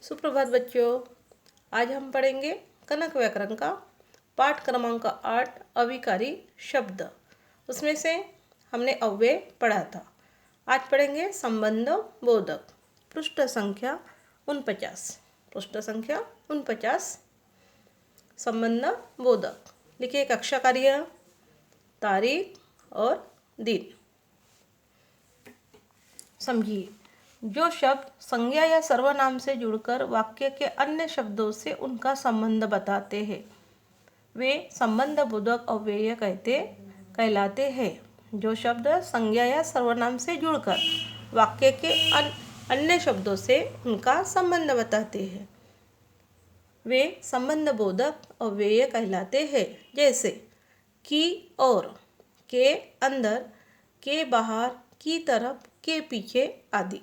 सुप्रभात बच्चों। आज हम पढ़ेंगे कनक व्याकरण का पाठ क्रमांक 8 अविकारी शब्द। उसमें से हमने अव्यय पढ़ा था। आज पढ़ेंगे संबंध बोधक। पृष्ठ संख्या 49। संबंध बोधक। लिखिए कक्षा कार्य, तारीख और दिन। समझिए, जो शब्द संज्ञा या सर्वनाम से जुड़कर वाक्य के अन्य शब्दों से उनका संबंध बताते हैं वे संबंध बोधक अव्यय कहलाते हैं। जो शब्द संज्ञा या सर्वनाम से जुड़कर वाक्य के अन्य शब्दों से उनका संबंध बताते हैं वे संबंध बोधक अव्यय कहलाते हैं। जैसे की और, के अंदर, के बाहर, की तरफ, के पीछे आदि।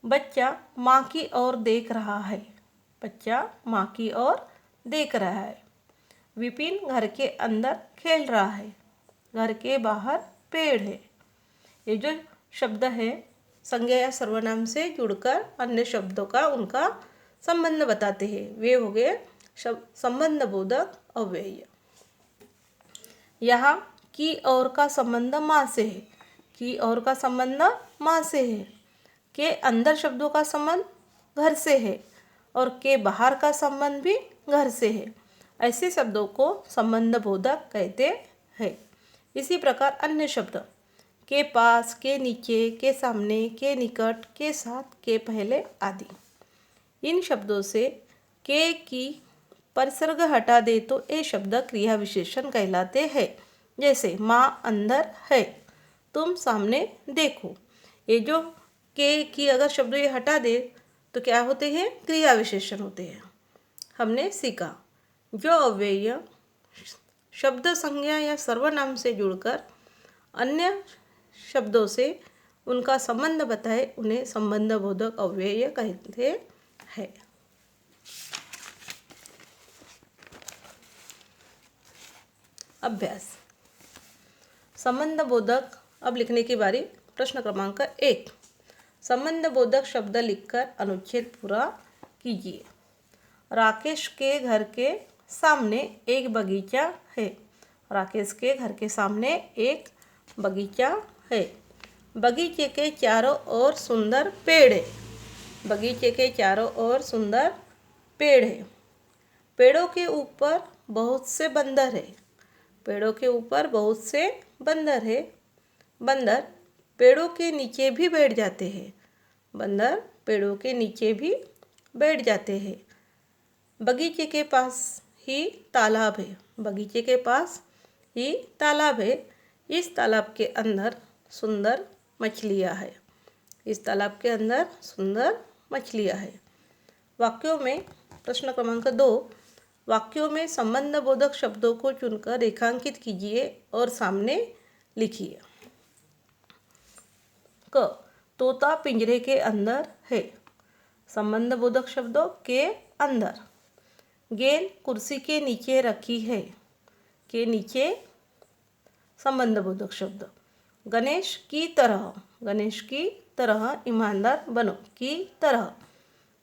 बच्चा माँ की ओर देख रहा है। बच्चा माँ की ओर देख रहा है। विपिन घर के अंदर खेल रहा है। घर के बाहर पेड़ है। ये जो शब्द है संज्ञा या सर्वनाम से जुड़कर अन्य शब्दों का उनका संबंध बताते हैं वे हो गए संबंध बोधक अव्यय। यहाँ की और का संबंध माँ से है। की और का संबंध माँ से है। के अंदर शब्दों का संबंध घर से है और के बाहर का संबंध भी घर से है। ऐसे शब्दों को संबंध बोधक कहते हैं। इसी प्रकार अन्य शब्द के पास, के नीचे, के सामने, के निकट, के साथ, के पहले आदि। इन शब्दों से के की परिसर्ग हटा दे तो ये शब्द क्रिया विशेषण कहलाते हैं। जैसे माँ अंदर है, तुम सामने देखो। ये जो के की अगर शब्द ये हटा दे तो क्या होते हैं? क्रिया विशेषण होते हैं। हमने सीखा जो अव्यय शब्द संज्ञा या सर्वनाम से जुड़कर अन्य शब्दों से उनका संबंध बताए उन्हें संबंध बोधक अव्यय कहते हैं। अभ्यास। संबंध बोधक अब लिखने की बारी। प्रश्न क्रमांक 1। संबंध बोधक शब्द लिखकर अनुच्छेद पूरा कीजिए। राकेश के घर के सामने एक बगीचा है। राकेश के घर के सामने एक बगीचा है। बगीचे के चारों ओर सुंदर पेड़ है। बगीचे के चारों ओर सुंदर पेड़ है। पेड़ों के ऊपर बहुत से बंदर है। पेड़ों के ऊपर बहुत से बंदर है। बंदर पेड़ों के नीचे भी बैठ जाते हैं। बंदर पेड़ों के नीचे भी बैठ जाते हैं। बगीचे के पास ही तालाब है। बगीचे के पास ही तालाब है। इस तालाब के अंदर सुंदर मछलियाँ है। इस तालाब के अंदर सुंदर मछलियाँ है। वाक्यों में प्रश्न क्रमांक 2। वाक्यों में संबंध बोधक शब्दों को चुनकर रेखांकित कीजिए और सामने लिखिए। क, तोता पिंजरे के अंदर है। संबंध बोधक शब्दों के अंदर। गेंद कुर्सी के नीचे रखी है। के नीचे संबंध बोधक शब्द। गणेश की तरह। गणेश की तरह ईमानदार बनो। की तरह।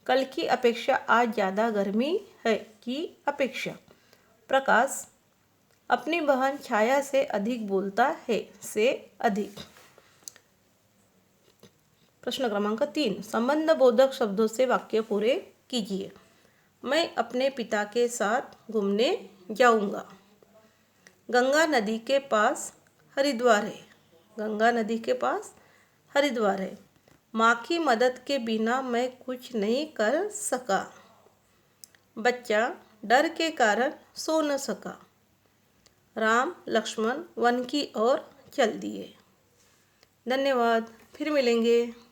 कल की अपेक्षा आज ज़्यादा गर्मी है। की अपेक्षा। प्रकाश अपनी बहन छाया से अधिक बोलता है। से अधिक। प्रश्न क्रमांक 3। संबंध बोधक शब्दों से वाक्य पूरे कीजिए। मैं अपने पिता के साथ घूमने जाऊंगा। गंगा नदी के पास हरिद्वार है। गंगा नदी के पास हरिद्वार है। माँ की मदद के बिना मैं कुछ नहीं कर सका। बच्चा डर के कारण सो न सका। राम लक्ष्मण वन की ओर चल दिए। धन्यवाद। फिर मिलेंगे।